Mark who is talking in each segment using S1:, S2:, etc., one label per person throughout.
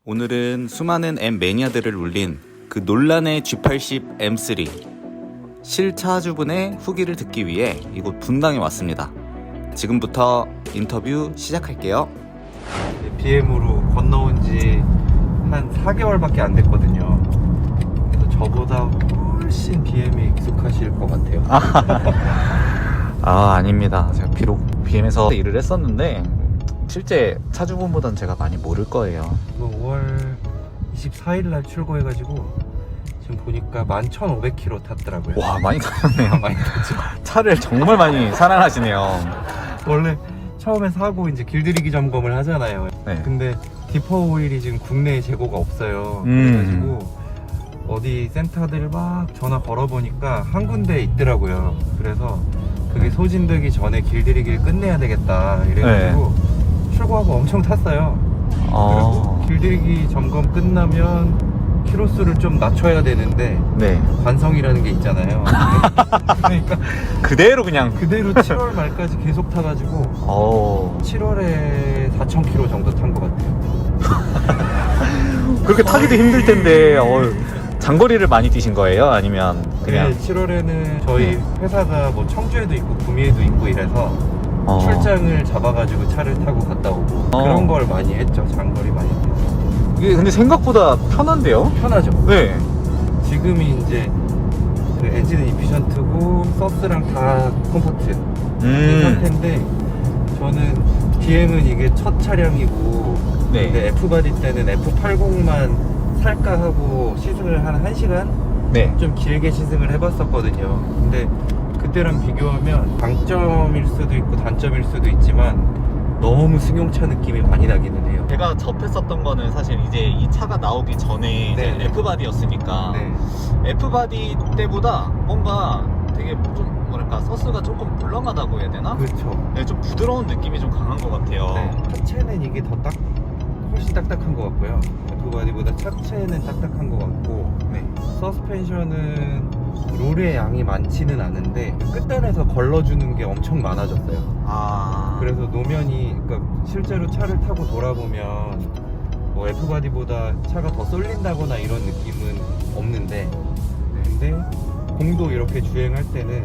S1: 오늘은 수많은 M 매니아들을 울린 그 논란의 G80 M3 실차주분의 후기를 듣기 위해 이곳 분당에 왔습니다. 지금부터 인터뷰 시작할게요.
S2: BM으로 건너온 지 한 4개월밖에 안 됐거든요. 그래서 저보다 훨씬 BM에 익숙하실 것 같아요.
S1: 아닙니다. 제가 비록 BM에서 일을 했었는데 실제 차주분보단 제가 많이 모를 거예요.
S2: 이거 5월 24일 날 출고해가지고 지금 보니까 11,500km 탔더라고요.
S1: 와, 많이 타셨네요.
S2: 많이 탔죠.
S1: 차를 정말 많이 사랑하시네요.
S2: 원래 처음에 사고 이제 길들이기 점검을 하잖아요.
S1: 네.
S2: 근데 디퍼 오일이 지금 국내에 재고가 없어요. 그래가지고 어디 센터들 막 전화 걸어보니까 한 군데 있더라고요. 그래서 그게 소진되기 전에 길들이기를 끝내야 되겠다 이래가지고 출고하고 엄청 탔어요. 그리고 길들이기 점검 끝나면 키로수를 좀 낮춰야 되는데
S1: 네.
S2: 관성이라는 게 있잖아요. 그러니까
S1: 그대로 그냥
S2: 그대로 7월 말까지 계속 타가지고 7월에 4,000km 정도 탄 것 같아요.
S1: 그렇게 타기도 힘들 텐데 장거리를 많이 뛰신 거예요? 아니면 그냥?
S2: 네, 7월에는 저희 회사가 뭐 청주에도 있고 구미에도 있고 이래서 출장을 잡아가지고 차를 타고 갔다 오고 그런 걸 많이 했죠. 장거리 많이 했죠.
S1: 이게 근데 생각보다 편한데요?
S2: 편하죠.
S1: 네.
S2: 지금이 이제 그 엔진은 이피션트고 서스랑 다 컴포트 이 상태인데 저는 BM은 이게 첫 차량이고 근데 F바디 때는 F80만 살까 하고 시승을 한 1시간? 좀 길게 시승을 해봤었거든요. 근데 그때랑 비교하면 장점일 수도 있고 단점일 수도 있지만 너무 승용차 느낌이 많이 나기는 해요.
S1: 제가 접했었던 거는 사실 이제 이 차가 나오기 전에 이제 F바디였으니까 F바디 때보다 뭔가 되게 좀 뭐랄까 서스가 조금 물렁하다고 해야 되나?
S2: 그렇죠.
S1: 네, 좀 부드러운 느낌이 좀 강한 것 같아요.
S2: 차체는 이게 훨씬 딱딱한 것 같고요. F바디보다 차체는 딱딱한 것 같고 서스펜션은 롤의 양이 많지는 않은데 끝단에서 걸러주는 게 엄청 많아졌어요. 그래서 노면이 그러니까 실제로 차를 타고 돌아보면 뭐 F바디보다 차가 더 쏠린다거나 이런 느낌은 없는데 근데 공도 이렇게 주행할 때는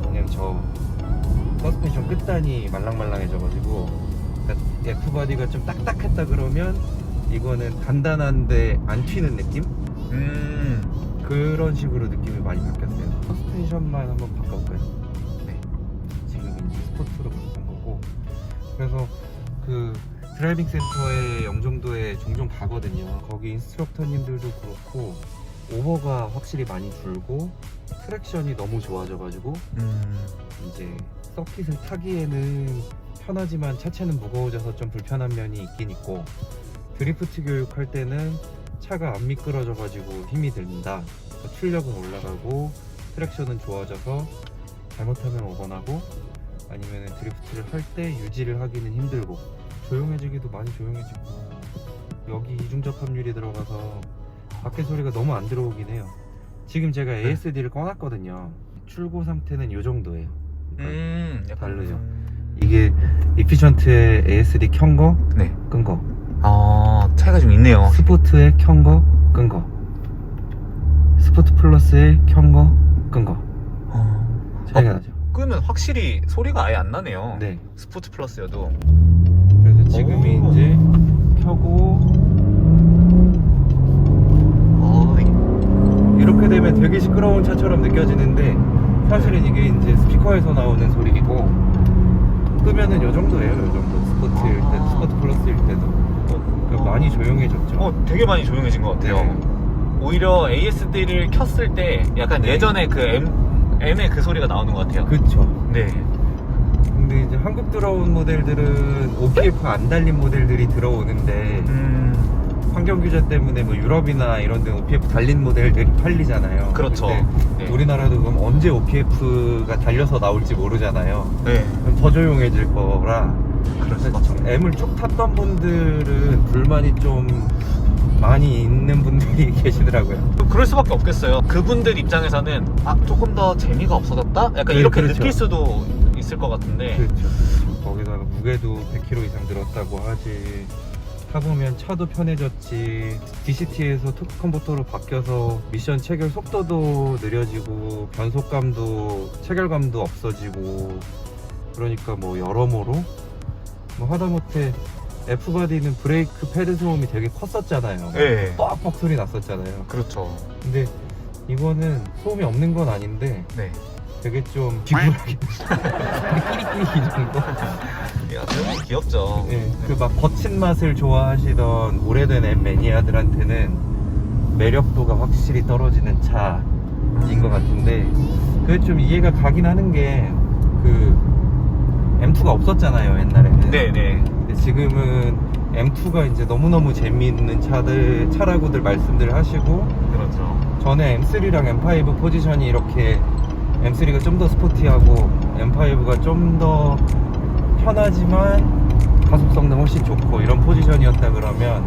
S2: 그냥 저 서스펜션 끝단이 말랑말랑해져가지고 그러니까 F바디가 좀 딱딱했다 그러면 이거는 단단한데 안 튀는 느낌? 그런 식으로 느낌이 많이 바뀌었어요. 서스펜션만 한번 바꿔볼까요? 지금 이제 스포츠로 바꾼 거고 그래서 그 드라이빙 센터에 영종도에 종종 가거든요. 거기 인스트럭터님들도 그렇고 오버가 확실히 많이 줄고 트랙션이 너무 좋아져가지고 이제 서킷을 타기에는 편하지만 차체는 무거워져서 좀 불편한 면이 있긴 있고 드리프트 교육할 때는 차가 안 미끄러져가지고 힘이 든다. 그러니까 출력은 올라가고 트랙션은 좋아져서 잘못하면 오버나고 아니면 드리프트를 할 때 유지를 하기는 힘들고 조용해지기도 많이 조용해지고 여기 이중접합률이 들어가서 밖에 소리가 너무 안 들어오긴 해요. 지금 제가 ASD를 꺼놨거든요. 출고 상태는 이 정도예요. 그러니까 다르죠. 이게 이피션트에 ASD 켠 거, 끈 거.
S1: 차이가 좀 있네요.
S2: 스포트에 켠 거, 끈 거. 스포트 플러스에 켠 거, 끈 거. 차이가 나죠.
S1: 끄면 확실히 소리가 아예 안 나네요. 스포츠 플러스여도.
S2: 그래서 지금이 이제 켜고 이렇게 되면 되게 시끄러운 차처럼 느껴지는데 사실은 이게 이제 스피커에서 나오는 소리이고 끄면은 요 정도예요. 요 정도 스포트일 때, 스포트 플러스일 때도 많이 조용해졌죠.
S1: 되게 많이 조용해진 것 같아요. 오히려 ASD를 켰을 때 약간 예전에 그 M의 그 소리가 나오는 것 같아요.
S2: 그쵸. 근데 이제 한국 들어온 모델들은 OPF 안 달린 모델들이 들어오는데 환경 규제 때문에 뭐 유럽이나 이런 데 OPF 달린 모델들이 팔리잖아요.
S1: 그렇죠.
S2: 우리나라도 그럼 언제 OPF가 달려서 나올지 모르잖아요. 그럼 더 조용해질 거라. 그래서 M을 쭉 탔던 분들은 불만이 좀 많이 있는 분들이 계시더라고요.
S1: 그럴 수밖에 없겠어요. 그분들 입장에서는 조금 더 재미가 없어졌다? 약간 이렇게 느낄 수도 있을 것 같은데.
S2: 그렇죠. 거기다가 무게도 100kg 이상 늘었다고 하지 타보면 차도 편해졌지, DCT에서 토크 컨버터로 바뀌어서 미션 체결 속도도 느려지고 변속감도 체결감도 없어지고, 그러니까 뭐 여러모로 뭐 하다못해 F바디는 브레이크 패드 소음이 되게 컸었잖아요.
S1: 네.
S2: 뻑뻑 소리 났었잖아요.
S1: 그렇죠.
S2: 근데 이거는 소음이 없는 건 아닌데
S1: 네.
S2: 되게 좀 비굴하게 끼리끼리 정도?
S1: 야, 그러면 귀엽죠.
S2: 예, 그 막 거친 맛을 좋아하시던 오래된 M 매니아들한테는 매력도가 확실히 떨어지는 차인 것 같은데, 그게 좀 이해가 가긴 하는 게 그 M2가 없었잖아요 옛날에는.
S1: 네네.
S2: 근데 지금은 M2가 이제 너무너무 재미있는 차라고들 말씀들 하시고,
S1: 그렇죠.
S2: 전에 M3랑 M5 포지션이 이렇게 M3가 좀 더 스포티하고 M5가 좀 더 편하지만 가속성능 훨씬 좋고 이런 포지션이었다 그러면,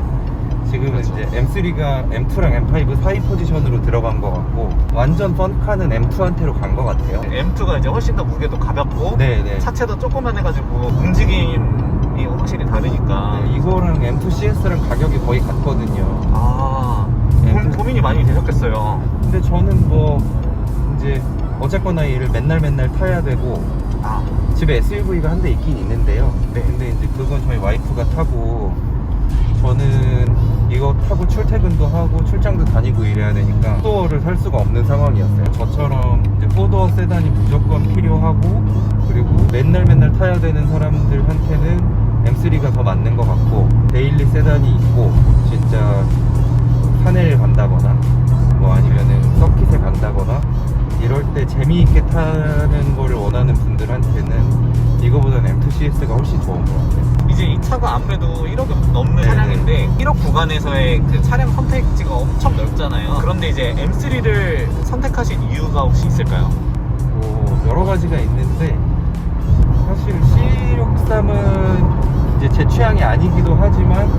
S2: 지금은
S1: 그렇죠.
S2: 이제 M3가 M2랑 M5 사이 포지션으로 들어간 것 같고, 완전 펀카는 M2한테로 간 것 같아요.
S1: M2가 이제 훨씬 더 무게도 가볍고
S2: 네네.
S1: 차체도 조그만 해가지고 움직임이 확실히 다르니까.
S2: 네, 이거랑 M2 CS랑 가격이 거의 같거든요.
S1: 아,
S2: M2
S1: 고민이 많이 되셨겠어요.
S2: 근데 저는 뭐 이제 어쨌거나 얘를 맨날 타야 되고,
S1: 아,
S2: 집에 SUV가 한 대 있긴 있는데요.
S1: 네.
S2: 근데 이제 그건 저희 와이프가 타고, 저는 이거 타고 출퇴근도 하고 출장도 다니고 이래야 되니까 4도어를 살 수가 없는 상황이었어요. 저처럼 이제 4도어 세단이 무조건 필요하고, 그리고 맨날 타야 되는 사람들한테는 M3가 더 맞는 것 같고, 데일리 세단이 있고 진짜 산에를 간다거나 뭐 아니면은 서킷에 간다거나 이럴 때 재미있게 타는 거를 원하는 분들한테는 이거보다는 M2 CS가 훨씬 좋은 것 같아요.
S1: 이제 이 차가 아무래도 1억이 넘는
S2: 네네.
S1: 차량인데 1억 구간에서의 그 차량 선택지가 엄청 넓잖아요. 그런데 이제 M3를 선택하신 이유가 혹시 있을까요?
S2: 뭐 여러 가지가 있는데, 사실 C63은 이제 제 취향이 아니기도 하지만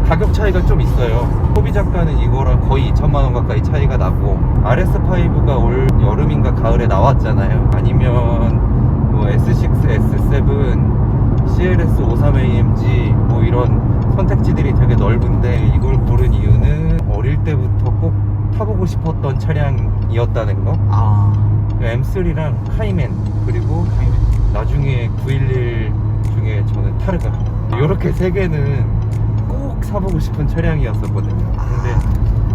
S2: 가격 차이가 좀 있어요. 소비 자가는 이거랑 거의 2천만 원 가까이 차이가 나고, RS5가 올 여름인가 가을에 나왔잖아요. 아니면 뭐 S6, S7, CLS 53AMG 뭐 이런 선택지들이 되게 넓은데, 이걸 고른 이유는 어릴 때부터 꼭 타보고 싶었던 차량이었다는 거.
S1: 아,
S2: M3랑 카이맨, 그리고 나중에 911 중에 저는 타르가, 이렇게 세 개는 꼭 사보고 싶은 차량이었었거든요.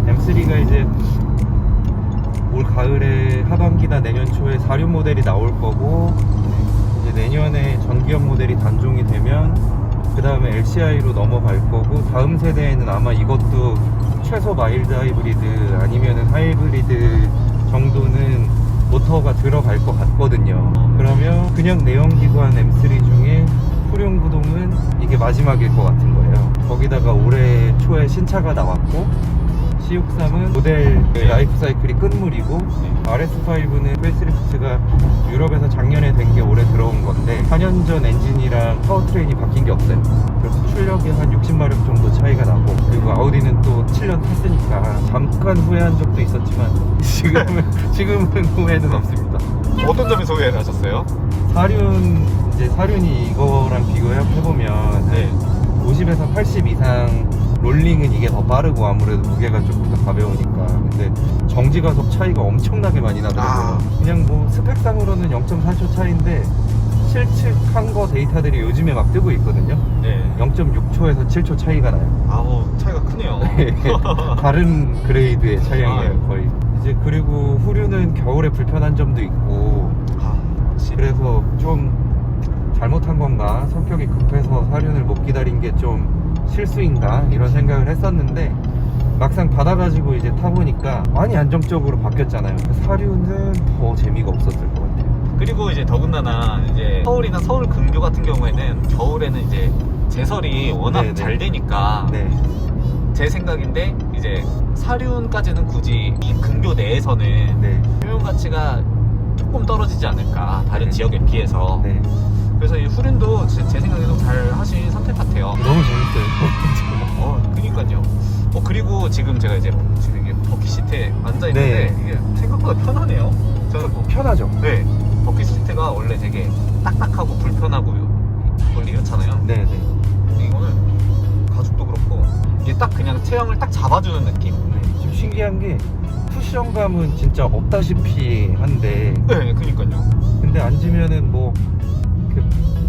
S2: 근데 M3가 이제 올 가을에 하반기나 내년 초에 4륜 모델이 나올 거고, 이제 내년에 전기형 모델이 단종이 되면 그 다음에 LCI로 넘어갈 거고, 다음 세대에는 아마 이것도 최소 마일드 하이브리드 아니면은 하이브리드 정도는 모터가 들어갈 것 같거든요. 그러면 그냥 내연기관 M3 중에 후륜구동은 이게 마지막일 것 같은 거예요. 거기다가 올해 초에 신차가 나왔고, C63은 모델 라이프 사이클이 끝물이고, RS5는 페이스리프트가 유럽에서 작년에 된 게 올해 들어온 건데 4년 전 엔진이랑 파워트레인이 바뀐 게 없어요. 그래서 출력이 한 60마력 정도 차이가 나고, 그리고 아우디는 또 7년 탔으니까 잠깐 후회한 적도 있었지만 지금은 후회는 없습니다.
S1: 어떤 점에서 후회를 하셨어요?
S2: 사륜이 이거랑 비교해보면
S1: 네.
S2: 50에서 80 이상 롤링은 이게 더 빠르고 아무래도 무게가 조금 더 가벼우니까. 근데 정지 가속 차이가 엄청나게 많이 나더라고요. 그냥 뭐 스펙상으로는 0.4초 차이인데 실측한 거 데이터들이 요즘에 막 뜨고 있거든요.
S1: 네.
S2: 0.6초에서 7초 차이가 나요.
S1: 아우, 차이가 크네요.
S2: 다른 그레이드의 차량이에요,
S1: 아,
S2: 거의. 이제 그리고 후륜은 겨울에 불편한 점도 있고,
S1: 아, 확실히.
S2: 그래서 좀 잘못한 건가, 성격이 급해서 사륜을 못 기다린 게 좀 실수인가 이런 생각을 했었는데, 막상 받아가지고 이제 타보니까 많이 안정적으로 바뀌었잖아요. 사륜은 더 재미가 없었을 것 같아요.
S1: 그리고 이제 더군다나 이제 서울이나 서울 근교 같은 경우에는 겨울에는 이제 제설이 워낙
S2: 네네.
S1: 잘 되니까
S2: 네,
S1: 제 생각인데 이제 사륜까지는 굳이 이 근교 내에서는
S2: 네,
S1: 효용 가치가 조금 떨어지지 않을까, 다른
S2: 네.
S1: 지역에 비해서.
S2: 네.
S1: 그래서 이 후륜도 제 생각에도 잘 하신 선택 같아요.
S2: 너무 재밌어요.
S1: 그니까요. 그리고 지금 제가 이제 이게 버킷 시트에 앉아 있는데
S2: 네.
S1: 이게 생각보다 편하네요. 저는
S2: 편하죠?
S1: 네, 버킷 시트가 원래 되게 딱딱하고 불편하고 원래 이렇잖아요.
S2: 네, 네.
S1: 이거는 가죽도 그렇고 이게 딱 그냥 체형을 딱 잡아주는 느낌.
S2: 좀 신기한 게 쿠션감은 진짜 없다시피 한데
S1: 네, 그니까요.
S2: 근데 앉으면은 뭐 그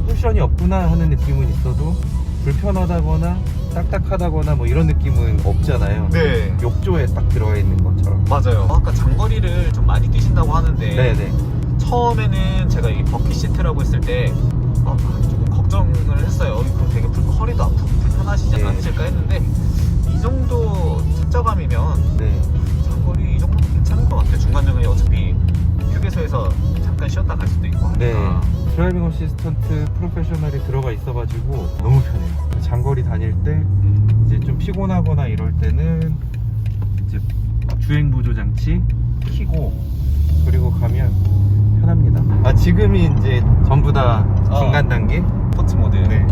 S2: 쿠션이 없구나 하는 느낌은 있어도 불편하다거나 딱딱하다거나 뭐 이런 느낌은 없잖아요.
S1: 네,
S2: 욕조에 딱 들어가 있는 것처럼.
S1: 맞아요. 아까 장거리를 좀 많이 뛰신다고 하는데
S2: 네네.
S1: 처음에는 제가 이 버킷 시트라고 했을 때 조금 걱정을 했어요. 그럼 되게 허리도 아프고 불편하시지
S2: 네.
S1: 않으실까 했는데 이 정도 착자감이면
S2: 네.
S1: 장거리 이 정도 괜찮은 것 같아요. 중간중간에 어차피 휴게소에서 잠깐 쉬었다 갈 수도 있고 하니까.
S2: 네. 드라이빙 어시스턴트 프로페셔널이 들어가 있어가지고 너무 편해요. 장거리 다닐 때 이제 좀 피곤하거나 이럴 때는 이제 주행 보조 장치 켜고 그리고 가면 편합니다. 아 지금이 이제 전부 다 중간 단계.
S1: 스포츠 모드.
S2: 네.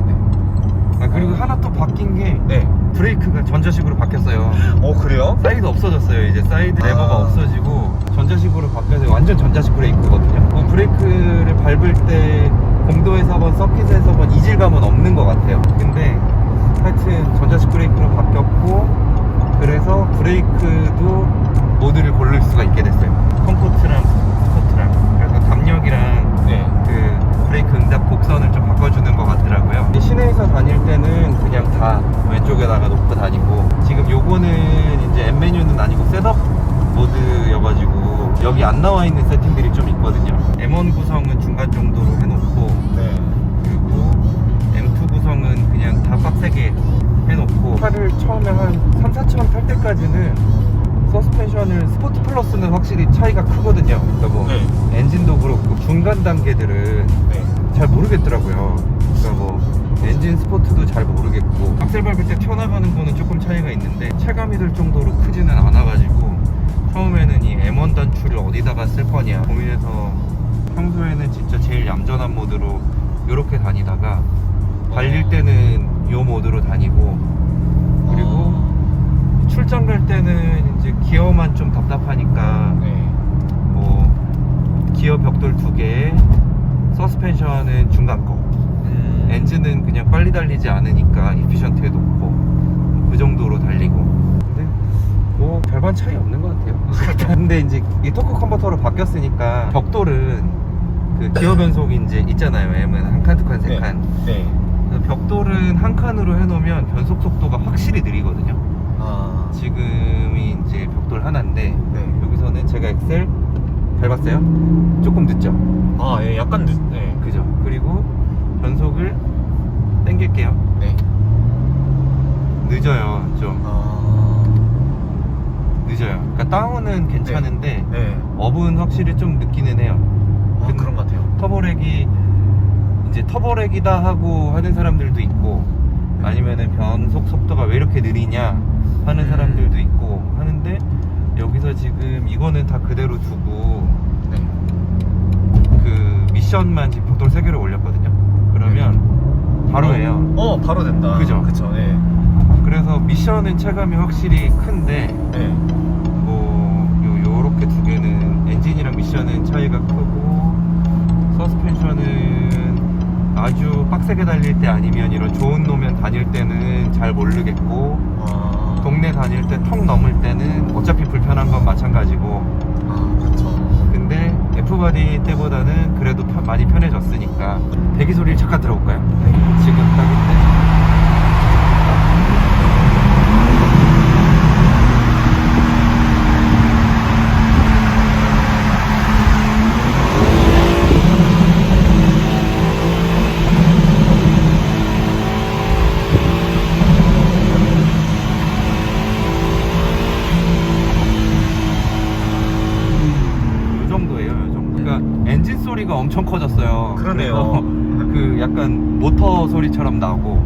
S2: 아 그리고 하나 또 바뀐 게
S1: 네.
S2: 브레이크가 전자식으로 바뀌었어요.
S1: 그래요?
S2: 사이드 없어졌어요. 이제 사이드 레버가 없어지고 전자식으로 바뀌어서 완전 전자식 브레이크거든요. 브레이크를 밟을 때 공도에서건 서킷에서건 이질감은 없는 것 같아요. 근데 하여튼 전자식 브레이크로 바뀌었고 그래서 브레이크도 모드를 고를 수가 있게 됐어요. 컴포트랑 스포트랑. 그래서 담력이랑
S1: 네.
S2: 그 브레이크 응답 곡선을 좀 바꿔주는 것 같더라고요. 시내에서 다닐 때는 그냥 다 왼쪽에다가 놓고 다니고 지금 요거는 이제 M 메뉴는 아니고 셋업 모드여가지고 여기 안 나와 있는 세팅들이 좀 있거든요. M1 구성은 중간 정도로 해놓고
S1: 네.
S2: 그리고 M2 구성은 그냥 다 빡세게 해놓고 차를 처음에 한 3, 4천 탈 때까지는 서스펜션을 스포트 플러스는 확실히 차이가 크거든요. 그러니까 뭐
S1: 네.
S2: 엔진도 그렇고 중간 단계들은
S1: 네.
S2: 잘 모르겠더라고요. 그러니까 뭐 엔진 스포트도 잘 모르겠고 악셀 밟을 때 튀어나가는 거는 조금 차이가 있는데 체감이 들 정도로 크지는 않아가지고 처음에는 이 M1 단추를 어디다가 쓸 거냐 고민해서 평소에는 진짜 제일 얌전한 모드로 이렇게 다니다가 달릴 때는 이 모드로 다니고 그리고 출장 갈 때는 이제 기어만 좀 답답하니까
S1: 네.
S2: 뭐 기어 벽돌 2개에 서스펜션은 중간 거 엔진은 그냥 빨리 달리지 않으니까 이피션트에 놓고 그 정도로 달리고 근데 뭐 별반 차이 없는 것 같아요. 근데 이제 이 토크 컨버터로 바뀌었으니까 벽돌은 그 기어 변속이 이제 있잖아요. M은 한 칸, 두 칸, 세 칸.
S1: 네.
S2: 벽돌은 한 칸으로 해놓으면 변속 속도가 확실히 느리거든요. 지금이 이제 벽돌 하나인데
S1: 네.
S2: 여기서는 제가 엑셀 밟았어요? 조금 늦죠?
S1: 예, 약간 네.
S2: 그죠? 그리고 변속을 당길게요.
S1: 네.
S2: 늦어요. 좀 늦어요. 그러니까 다운은 괜찮은데
S1: 네.
S2: 업은 확실히 좀 늦기는 해요.
S1: 그런 것 같아요.
S2: 터보렉이 이제 터보렉이다 하고 하는 사람들도 있고 아니면은 변속 속도가 왜 이렇게 느리냐 하는 사람들도 있고 하는데 여기서 지금 이거는 다 그대로 두고
S1: 네.
S2: 그 미션만 지금 벽돌 3개를 올렸거든요. 그러면 바로 해요.
S1: 바로 된다.
S2: 그죠?
S1: 그쵸. 네.
S2: 그래서 미션은 체감이 확실히 큰데
S1: 네.
S2: 뭐 요렇게 두 개는 엔진이랑 미션은 차이가 크고 서스펜션은 아주 빡세게 달릴 때 아니면 이런 좋은 노면 다닐 때는 잘 모르겠고 동네 다닐 때 턱 넘을 때는 어차피 불편한 건 마찬가지고
S1: 그렇죠.
S2: 근데 F바디 때보다는 그래도 많이 편해졌으니까 배기 소리를 잠깐 들어볼까요? 네. 지금 딱인데 엔진 소리가 엄청 커졌어요.
S1: 그러네요.
S2: 그 약간 모터 소리처럼 나고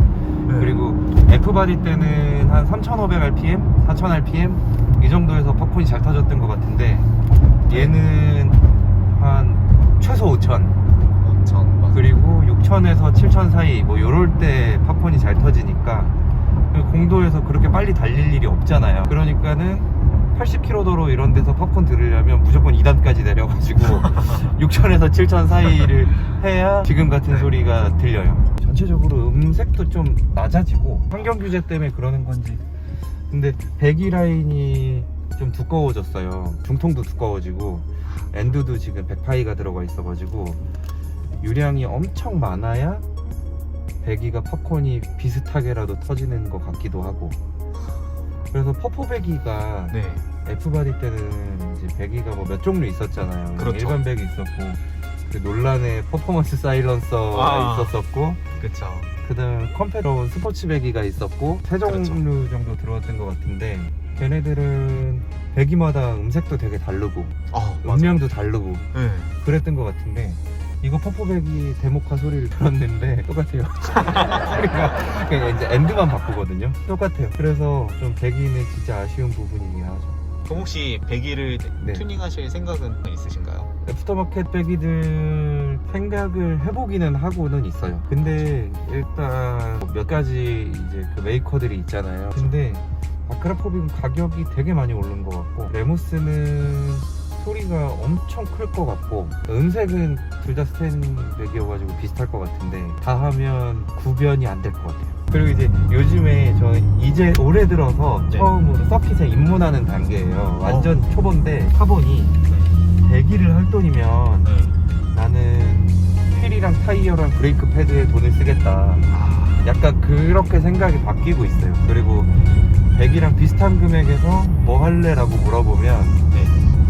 S1: 네.
S2: 그리고 F바디 때는 한 3500rpm, 4000rpm 이 정도에서 팝콘이 잘 터졌던 것 같은데 얘는 한 최소 5000 그리고 6000에서 7000 사이 뭐 요럴 때 팝콘이 잘 터지니까 공도에서 그렇게 빨리 달릴 일이 없잖아요. 그러니까는 80km 도로 이런 데서 팝콘 들으려면 무조건 2단까지 내려가지고 6000에서 7000 사이를 해야 지금 같은 소리가 들려요. 전체적으로 음색도 좀 낮아지고 환경 규제 때문에 그러는 건지 근데 배기 라인이 좀 두꺼워졌어요. 중통도 두꺼워지고 엔드도 지금 100파이가 들어가 있어가지고 유량이 엄청 많아야 배기가 팝콘이 비슷하게라도 터지는 것 같기도 하고. 그래서 퍼포 배기가
S1: 네.
S2: F바디 때는 이제 배기가 뭐 몇 종류 있었잖아요.
S1: 그렇죠.
S2: 일반 배기 있었고 그 논란의 퍼포먼스 사일런서가
S1: 아.
S2: 있었었고,
S1: 그쵸.
S2: 그다음 컴패러운 스포츠 배기가 있었고 세 종류
S1: 그렇죠.
S2: 정도 들어왔던 것 같은데, 걔네들은 배기마다 음색도 되게 다르고
S1: 맞아.
S2: 음량도 다르고
S1: 네.
S2: 그랬던 것 같은데, 이거 퍼포 배기 데모카 소리를 들었는데 똑같아요. 소리가 그냥 이제 엔드만 바꾸거든요. 똑같아요. 그래서 좀 배기는 진짜 아쉬운 부분이긴 하죠.
S1: 그럼 혹시 배기를
S2: 네.
S1: 튜닝하실 생각은 있으신가요?
S2: 애프터마켓 배기들 생각을 해보기는 하고는 있어요. 근데 일단 몇 가지 이제 그 메이커들이 있잖아요. 근데 아크라포빅은 가격이 되게 많이 오른 것 같고, 레모스는 소리가 엄청 클 것 같고, 음색은 둘 다 스탠백이어가지고 비슷할 것 같은데 다 하면 구변이 안 될 것 같아요. 그리고 이제 요즘에 저는 이제 올해 들어서
S1: 네.
S2: 처음으로 서킷에 입문하는 단계예요. 완전 초보인데 카본이 배기를 할 돈이면
S1: 네.
S2: 나는 휠이랑 타이어랑 브레이크 패드에 돈을 쓰겠다. 약간 그렇게 생각이 바뀌고 있어요. 그리고 배기랑 비슷한 금액에서 뭐 할래? 라고 물어보면
S1: 네.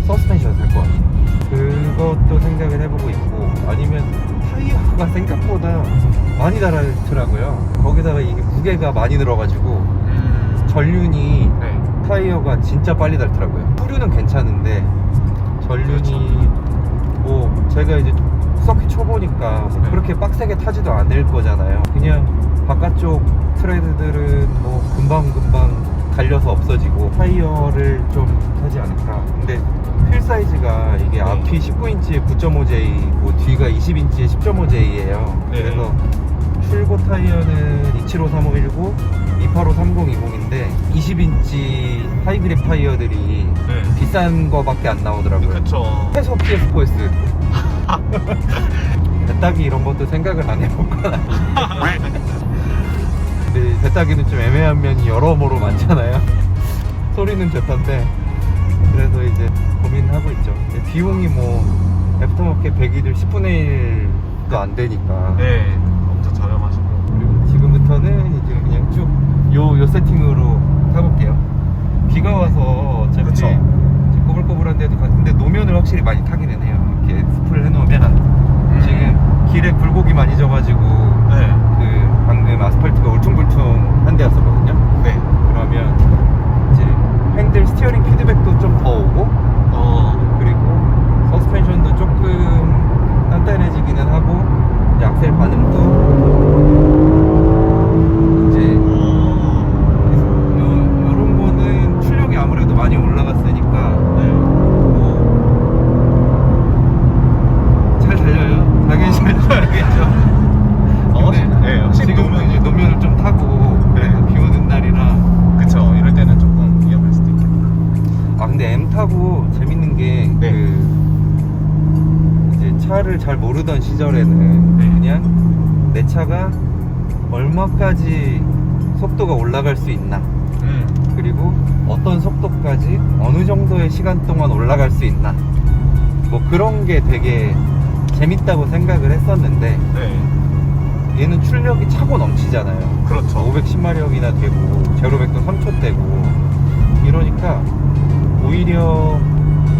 S2: 서스펜션 살 것 같아요. 그것도 생각을 해보고 있고, 아니면 타이어가 생각보다 많이 달아있더라고요. 거기다가 이게 무게가 많이 들어가지고 전륜이
S1: 네.
S2: 타이어가 진짜 빨리 닳더라고요. 후륜은 괜찮은데 전륜이 뭐 제가 이제 서킷 초보니까 뭐
S1: 네.
S2: 그렇게 빡세게 타지도 않을 거잖아요. 그냥 바깥쪽 트레드들은 뭐 금방금방 달려서 없어지고 타이어를 좀 타지 않을까. 근데 휠 사이즈가 이게 앞이 19인치에 9.5J, 뭐 뒤가 20인치에 10.5J예요.
S1: 네.
S2: 그래서 출고 타이어는 275351고 285320인데 20인치 하이그립 타이어들이
S1: 네.
S2: 비싼 거밖에 안 나오더라고요.
S1: 그쵸.
S2: 최소 PS4S 배따기 이런 것도 생각을 안 해볼 건 아닌데 근데 배따기는 좀 애매한 면이 여러모로 많잖아요. 소리는 좋던데, 그래서 이제 고민하고 있죠. 비용이 뭐 애프터마켓 배기들 10분의 1도 안 되니까.
S1: 네. 엄청 저렴하시고.
S2: 그리고 지금부터는 이제 그냥 쭉 요 세팅으로 타볼게요. 비가 와서 어차피
S1: 그쵸.
S2: 꼬불꼬불한데도 같은데 노면을 확실히 많이 타기는 해요. 이렇게 스프를 해놓으면 지금 길에 굴곡이 많이 져가지고
S1: 네.
S2: 그 방금 아스팔트가 울퉁불퉁한 데였었거든요.
S1: 네.
S2: 그러면 이제 핸들 스티어링 피드백도 좀 더 오고, 그리고 서스펜션도 조금 단단해지기는 하고, 이제 악셀 반응도 이제 요런 거는 출력이 아무래도 많이 올라갔으니까 뭐 잘 달려요. 당연히 잘 달려야겠죠.
S1: 네. 확실히
S2: 지금
S1: 노면
S2: 이제 노면을 좀 타고, 그래서 비 오는 날이라.
S1: 그쵸. 이럴 때는 조금 위험할 수도 있겠다.
S2: 아 근데 M 타고 재밌는 게
S1: 네.
S2: 그 이제 차를 잘 모르던 시절에는
S1: 네.
S2: 그냥 내 차가 얼마까지 속도가 올라갈 수 있나, 그리고 어떤 속도까지 어느 정도의 시간 동안 올라갈 수 있나, 뭐 그런 게 되게 재밌다고 생각을 했었는데,
S1: 네.
S2: 얘는 출력이 차고 넘치잖아요.
S1: 그렇죠.
S2: 510마력이나 되고 제로백도 3초대고 이러니까 오히려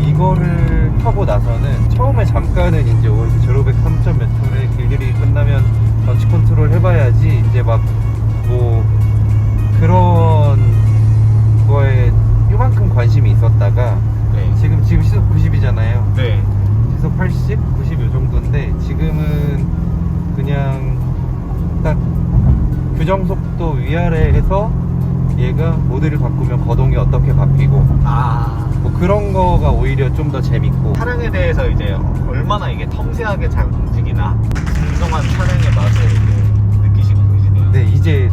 S2: 이거를 타고 나서는 처음에 잠깐은 이제 제로백 3점 몇 톤의 길들이 끝나면 런치 컨트롤 해봐야지 이제 막 뭐 그런 거에 요만큼 관심이 있었다가
S1: 네.
S2: 지금 시속 90이잖아요.
S1: 네.
S2: 시속 80, 90 요 정도인데 지금은 그냥 딱 규정속도 위아래에서 얘가 모드를 바꾸면 거동이 어떻게 바뀌고 뭐 그런 거가 오히려 좀 더 재밌고,
S1: 차량에 대해서 이제 얼마나 이게 섬세하게 잘 움직이나 진정한 차량의 맛을 이렇게 느끼시고 계시네요.
S2: 네, 이제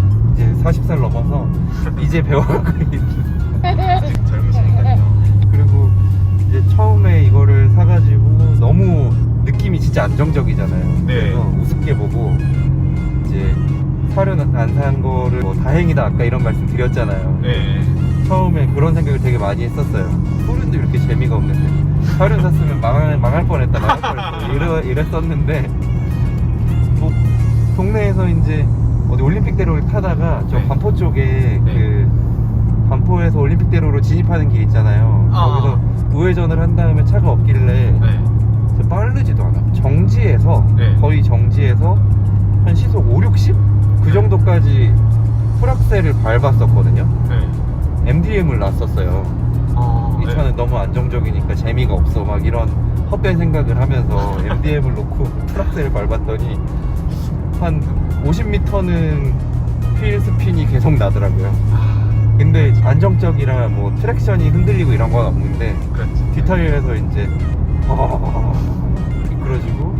S2: 40살 넘어서 이제 배워가고 있는.
S1: 아직 젊으시니까요.
S2: 그리고 이제 처음에 이거를 사가지고 너무 느낌이 진짜 안정적이잖아요.
S1: 네.
S2: 그래서 우습게 보고 이제 사료는 안 산 거를 뭐 다행이다 아까 이런 말씀 드렸잖아요.
S1: 네.
S2: 처음에 그런 생각을 되게 많이 했었어요. 푸른도 이렇게 재미가 없는데 하륜 샀으면 망할 뻔했다 이랬었는데 뭐 동네에서 이제 어디 올림픽대로를 타다가 저
S1: 네.
S2: 반포 쪽에
S1: 네.
S2: 그 반포에서 올림픽대로로 진입하는 길 있잖아요. 거기서 우회전을 한 다음에 차가 없길래
S1: 네.
S2: 빠르지도 않아. 정지에서
S1: 네.
S2: 거의 정지에서 한 시속 5, 60? 그 정도까지 풀악셀을 밟았었거든요.
S1: 네.
S2: MDM을 놨었어요. 이 차는 너무 안정적이니까 재미가 없어 막 이런 헛된 생각을 하면서 MDM을 놓고 풀악셀을 밟았더니 한 50m는 휠 스핀이 계속 나더라고요. 근데 안정적이라 뭐 트랙션이 흔들리고 이런 건 없는데
S1: 그렇죠.
S2: 뒷타이어에서 이제 미끄러지고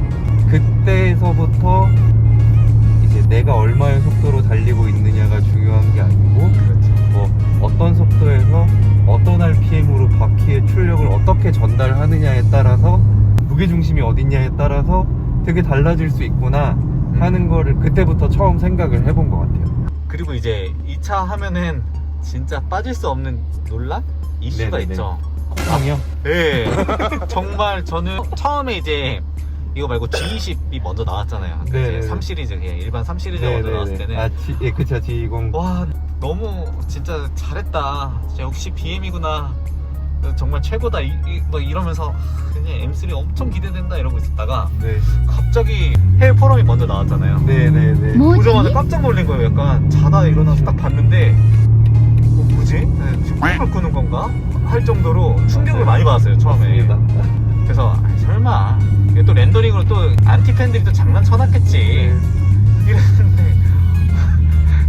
S2: 그때서부터 이제 내가 얼마의 속도로 달리고 있느냐가 중요한 게 아니고
S1: 그렇죠.
S2: 뭐 어떤 속도에서 어떤 RPM으로 바퀴의 출력을 어떻게 전달하느냐에 따라서 무게중심이 어딨냐에 따라서 되게 달라질 수 있구나 하는 거를 그때부터 처음 생각을 해본 것 같아요.
S1: 그리고 이제 이 차 하면은 진짜 빠질 수 없는 논란? 이슈가
S2: 네네네.
S1: 있죠.
S2: 형이요?
S1: 네. 정말 저는 처음에 이제 이거 말고 G20이 먼저 나왔잖아요.
S2: 네.
S1: 이제 3시리즈, 그냥 일반 3시리즈가 먼저 나왔을 때는.
S2: 예, 그쵸, G20.
S1: 와, 너무 진짜 잘했다. 진짜 역시 BM이구나. 정말 최고다. 막 이러면서 그냥 M3 엄청 기대된다 이러고 있었다가
S2: 네.
S1: 갑자기 해외 포럼이 먼저 나왔잖아요.
S2: 네네네.
S3: 뭐지?
S1: 보자마자 깜짝 놀란 거예요. 약간 자다 일어나서 딱 봤는데 뭐지? 네, 지금 꿈을 꾸는 건가? 할 정도로 충격을 많이 받았어요 처음에.
S2: 맞습니다.
S1: 그래서 설마 이게 또 렌더링으로 또 안티 팬들이 또 장난쳐놨겠지 이랬는데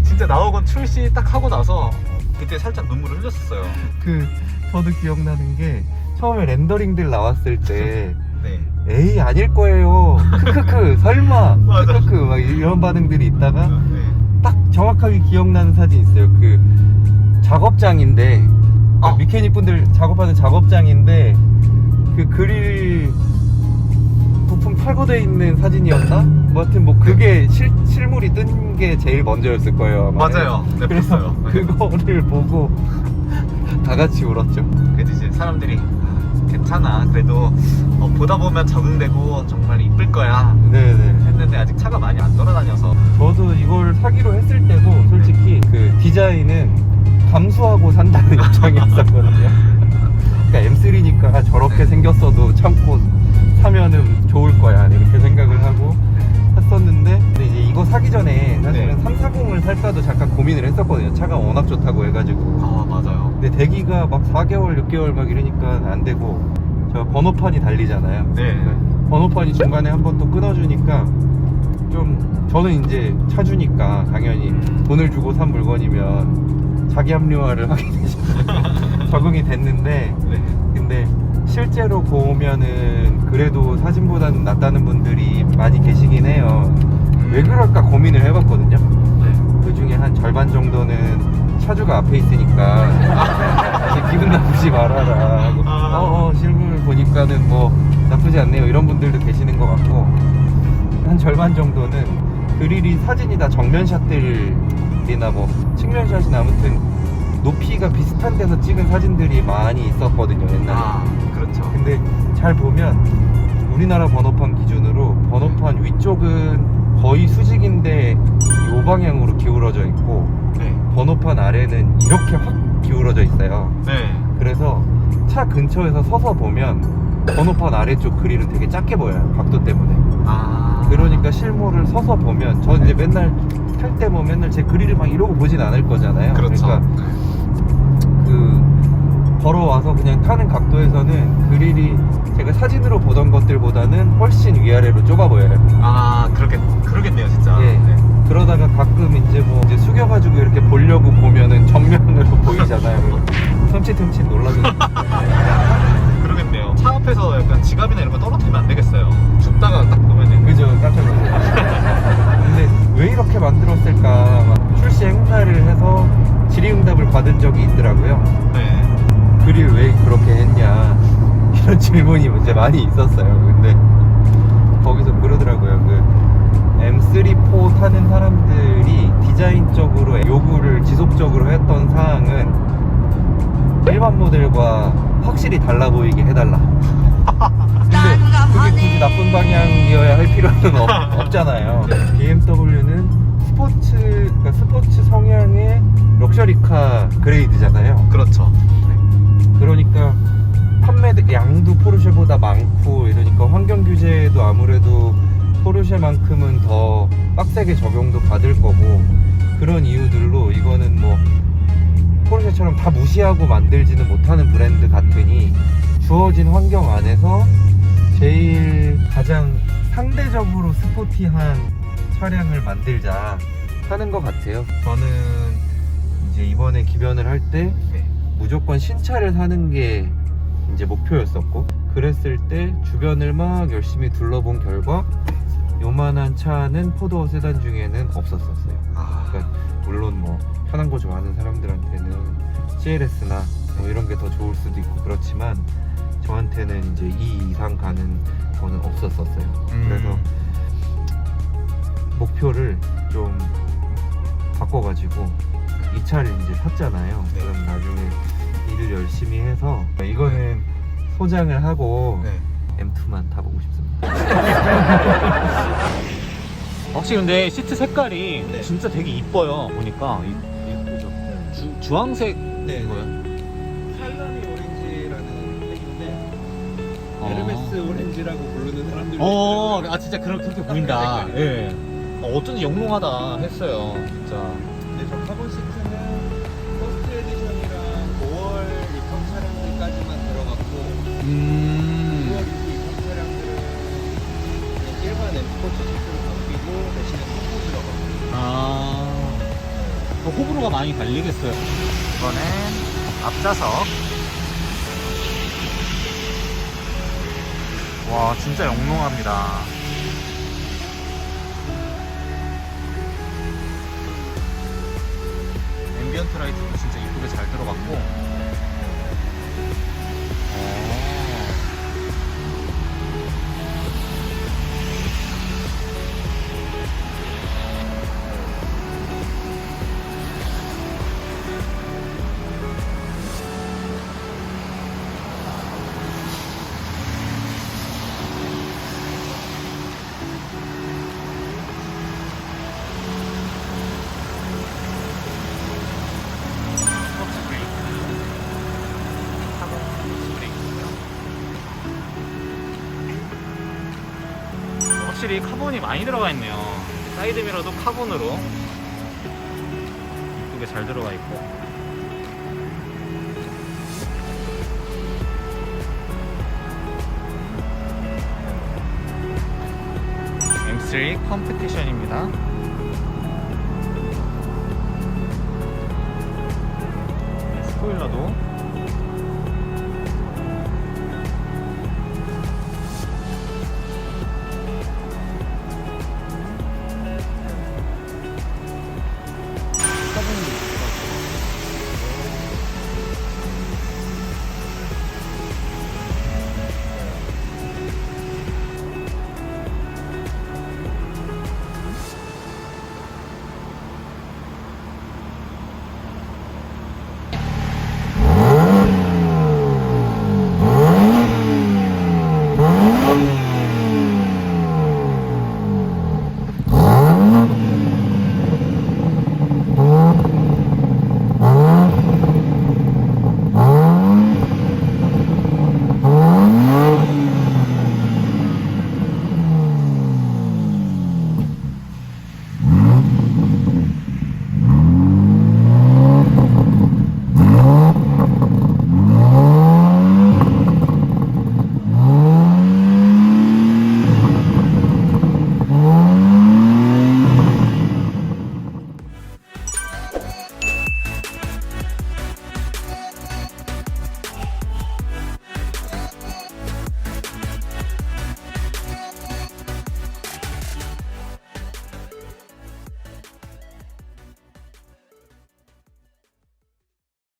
S1: 진짜 나오건 출시 딱 하고 나서 그때 살짝 눈물을 흘렸었어요.
S2: 저도 기억나는 게 처음에 렌더링들 나왔을 때
S1: 네.
S2: 에이 아닐 거예요 크크크 설마
S1: 맞아.
S2: 크크크 막 이런 반응들이 있다가
S1: 네.
S2: 딱 정확하게 기억나는 사진 있어요. 그 작업장인데 미케닉 분들 작업하는 작업장인데 그 그릴 부품 탈거돼 있는 사진이었나? 뭐 하여튼 뭐 그게 실물이 뜬 게 제일 먼저였을 거예요 아마.
S1: 맞아요. 네,
S2: 그래서
S1: 봤어요.
S2: 그거를 보고 다 같이 울었죠.
S1: 그래도 이제 사람들이 괜찮아 그래도 보다 보면 적응되고 정말 이쁠 거야
S2: 네네.
S1: 했는데 아직 차가 많이 안 돌아다녀서.
S2: 저도 이걸 사기로 했을 때도 솔직히 그 디자인은 감수하고 산다는 입장이었었거든요. 그러니까 M3니까 저렇게 생겼어도 참고 사면은 좋을 거야 이렇게 생각을 하고 했었는데 근데 이제 이거 사기 전에 사실은
S1: 네.
S2: 340을 살까도 잠깐 고민을 했었거든요. 차가 워낙 좋다고 해가지고.
S1: 아 맞아요.
S2: 근데 대기가 막 4개월 6개월 막 이러니까 안 되고 저 번호판이 달리잖아요.
S1: 네.
S2: 그러니까 번호판이 중간에 한 번 또 끊어주니까 좀 저는 이제 차주니까 당연히 돈을 주고 산 물건이면 자기 합리화를 하게 되죠. 적응이 됐는데
S1: 네.
S2: 근데 실제로 보면은 그래도 사진보다는 낫다는 분들이 많이 계시긴 해요. 왜 그럴까 고민을 해봤거든요.
S1: 네.
S2: 그 중에 한 절반 정도는 차주가 앞에 있으니까 이제 기분 나쁘지 말아라 하고 실물 보니까는 뭐 나쁘지 않네요 이런 분들도 계시는 것 같고 한 절반 정도는 그릴이 사진이 다 정면샷들이나 뭐 측면샷이나 아무튼 높이가 비슷한 데서 찍은 사진들이 많이 있었거든요 옛날에.
S1: 아 그렇죠.
S2: 근데 잘 보면 우리나라 번호판 기준으로 번호판 위쪽은 거의 수직인데 이 오방향으로 기울어져 있고
S1: 네.
S2: 번호판 아래는 이렇게 확 기울어져 있어요.
S1: 네.
S2: 그래서 차 근처에서 서서 보면 번호판 아래쪽 그릴은 되게 작게 보여요 각도 때문에.
S1: 아
S2: 그러니까 실물을 서서 보면 저 이제 맨날 탈 때 뭐 맨날 제 그릴을 막 이러고 보진 않을 거잖아요.
S1: 그렇죠.
S2: 그러니까 그 걸어와서 그냥 타는 각도에서는 그릴이 제가 사진으로 보던 것들보다는 훨씬 위아래로 좁아 보여요.
S1: 아 그러겠네요 진짜.
S2: 예.
S1: 네.
S2: 그러다가 가끔 이제 뭐 이제 숙여가지고 이렇게 보려고 보면은 정면으로 보이잖아요. 흠칫흠칫 놀라긴.
S1: 그러겠네요. 차 앞에서 약간 지갑이나 이런 거 떨어뜨리면 안 되겠어요. 죽다가 딱 보면은.
S2: 그죠, 깜짝 놀랐어요. 근데 왜 이렇게 만들었을까? 막 출시 행사를 해서 질의응답을 받은 적이 있더라고요.
S1: 네.
S2: 그릴 왜 그렇게 했냐 이런 질문이 이제 많이 있었어요. 근데 거기서 그러더라고요. 그 M3-4 타는 사람들이 디자인적으로 요구를 지속적으로 했던 사항은 일반 모델과 확실히 달라 보이게 해달라. 근데 그게 굳이 나쁜 방향이어야 할 필요는 없잖아요. BMW는 그러니까 스포츠 성향의 럭셔리카 그레이드잖아요.
S1: 그렇죠.
S2: 그러니까 판매 양도 포르쉐보다 많고 이러니까 환경 규제도 아무래도 포르쉐만큼은 더 빡세게 적용도 받을 거고, 그런 이유들로 이거는 뭐 포르쉐처럼 다 무시하고 만들지는 못하는 브랜드 같으니 주어진 환경 안에서 제일 가장 상대적으로 스포티한 차량을 만들자 하는 것 같아요. 저는 이제 이번에 기변을 할 때
S1: 네.
S2: 무조건 신차를 사는 게 이제 목표였었고, 그랬을 때 주변을 막 열심히 둘러본 결과 요만한 차는 포도 세단 중에는 없었었어요. 그러니까 물론 뭐 편한 거 좋아하는 사람들한테는 CLS나 뭐 이런 게 더 좋을 수도 있고 그렇지만 저한테는 이제 2 이상 가는 거는 없었었어요. 그래서 목표를 좀 바꿔가지고 이 차를 이제 샀잖아요.
S1: 네.
S2: 그럼 나중에 일을 열심히 해서 이거는 소장을 하고
S1: 네.
S2: M2만 타보고 싶습니다.
S1: 확실히 근데 시트 색깔이
S2: 네.
S1: 진짜 되게 이뻐요. 보니까 예쁘죠. 주황색
S2: 네.
S1: 거예요?
S2: 살라미 오렌지라는 색인데
S1: 에르메스
S2: 오렌지라고 부르는 사람들이
S1: 아 진짜 그렇게 보인다. 예. 어쩐지 영롱하다 했어요. 진짜.
S2: 그래서 카본 시트는 퍼스트 에디션이랑 5월 입항 차량들까지만 들어갔고 6월 이후 입항 차량들은 그냥 일반 M 스포츠 시트로 바뀌고 대신에 호구 들어가고.
S1: 호불호가 많이 갈리겠어요. 이번엔 앞좌석. 와, 진짜 영롱합니다. 앰비언트 라이트도 진짜 이쁘게 잘 들어갔고. 확실히 카본이 많이 들어가 있네요. 사이드 미러도 카본으로 이쁘게 잘 들어가 있고. M3 컴피티션입니다.